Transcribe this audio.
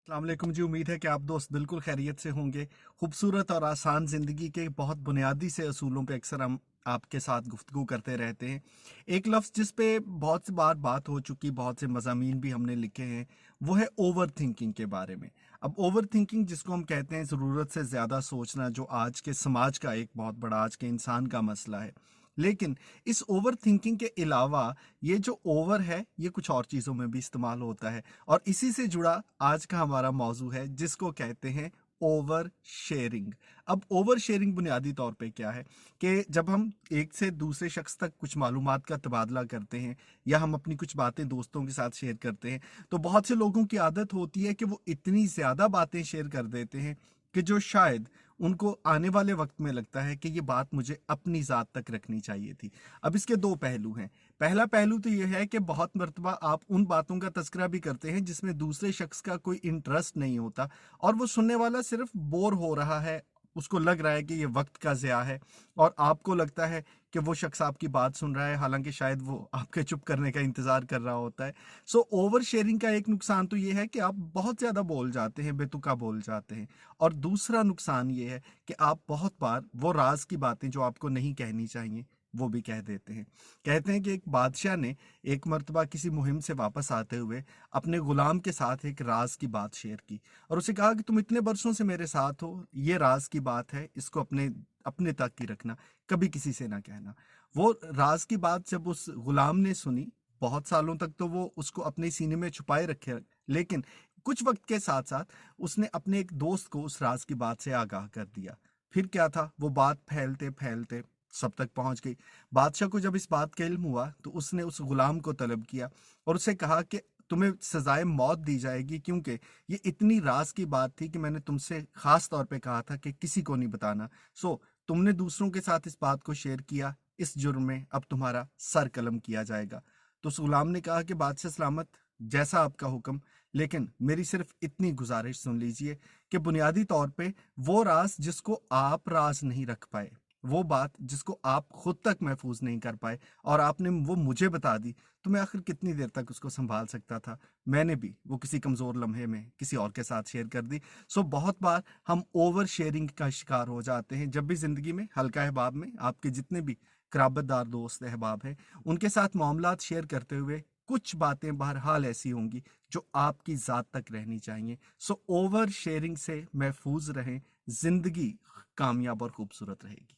अस्सलाम वालेकुम जी। उम्मीद है कि आप दोस्त बिल्कुल खैरियत से होंगे। खूबसूरत और आसान ज़िंदगी के बहुत बुनियादी से असूलों पे अक्सर हम आपके साथ गुफ्तगू करते रहते हैं। एक लफ्ज़ जिस पे बहुत सी बार बात हो चुकी, बहुत से मज़ामीन भी हमने लिखे हैं, वो है ओवर थिंकिंग के बारे में। अब ओवर थिंकिंग जिसको हम कहते हैं ज़रूरत से ज़्यादा सोचना, जो आज के समाज का एक बहुत बड़ा, आज के इंसान का मसला है। लेकिन इस ओवर थिंकिंग के अलावा ये जो ओवर है, ये कुछ और चीज़ों में भी इस्तेमाल होता है। और इसी से जुड़ा आज का हमारा मौजू है, जिसको कहते हैं ओवर शेयरिंग। अब ओवर शेयरिंग बुनियादी तौर पे क्या है कि जब हम एक से दूसरे शख्स तक कुछ मालूमात का तबादला करते हैं या हम अपनी कुछ बातें दोस्तों के साथ शेयर करते हैं, तो बहुत से लोगों की आदत होती है कि वो इतनी ज़्यादा बातें शेयर कर देते हैं कि जो शायद उनको आने वाले वक्त में लगता है कि ये बात मुझे अपनी ज़ात तक रखनी चाहिए थी। अब इसके दो पहलू हैं। पहला पहलू तो ये है कि बहुत मर्तबा आप उन बातों का तज़किरा भी करते हैं जिसमें दूसरे शख्स का कोई इंटरेस्ट नहीं होता, और वो सुनने वाला सिर्फ बोर हो रहा है, उसको लग रहा है कि ये वक्त का ज़िया है, और आपको लगता है कि वो शख्स आपकी बात सुन रहा है, हालांकि शायद वो आपके चुप करने का इंतज़ार कर रहा होता है। सो ओवर शेयरिंग का एक नुकसान तो ये है कि आप बहुत ज़्यादा बोल जाते हैं, बेतुका बोल जाते हैं। और दूसरा नुकसान ये है कि आप बहुत बार वो राज की बातें जो आपको नहीं कहनी चाहिए, वो भी कह देते हैं। कहते हैं कि एक बादशाह ने एक मर्तबा किसी मुहिम से वापस आते हुए अपने गुलाम के साथ एक राज की बात शेयर की, और उसे कहा कि तुम इतने बरसों से मेरे साथ हो, ये राज की बात है, इसको अपने अपने तक ही रखना, कभी किसी से ना कहना। वो राज की बात जब उस गुलाम ने सुनी, बहुत सालों तक तो वो उसको अपने सीने में छुपाए रखे, लेकिन कुछ वक्त के साथ साथ उसने अपने एक दोस्त को उस राज की बात से आगाह कर दिया। फिर क्या था, वो बात फैलते फैलते सब तक पहुंच गई। बादशाह को जब इस बात का इल्म हुआ तो उसने उस गुलाम को तलब किया और उसे कहा कि तुम्हें सजाए मौत दी जाएगी, क्योंकि ये इतनी राज की बात थी कि मैंने तुमसे खास तौर पे कहा था कि किसी को नहीं बताना। सो तुमने दूसरों के साथ इस बात को शेयर किया, इस जुर्म में अब तुम्हारा सर कलम किया जाएगा। तो उस गुलाम ने कहा कि बादशाह सलामत, जैसा आपका हुक्म, लेकिन मेरी सिर्फ इतनी गुजारिश सुन लीजिए कि बुनियादी तौर पे वो राज जिसको आप राज नहीं रख पाए, वो बात जिसको आप खुद तक महफूज नहीं कर पाए, और आपने वो मुझे बता दी, तो मैं आखिर कितनी देर तक उसको संभाल सकता था। मैंने भी वो किसी कमज़ोर लम्हे में किसी और के साथ शेयर कर दी। सो बहुत बार हम ओवर शेयरिंग का शिकार हो जाते हैं। जब भी ज़िंदगी में हल्का अहबाब में आपके जितने भी कराबतदार दोस्त अहबाब हैं, उनके साथ मामलात शेयर करते हुए कुछ बातें बहरहाल ऐसी होंगी जो आपकी ज़ात तक रहनी चाहिए। सो ओवर शेयरिंग से महफूज रहें, ज़िंदगी कामयाब और खूबसूरत रहेगी।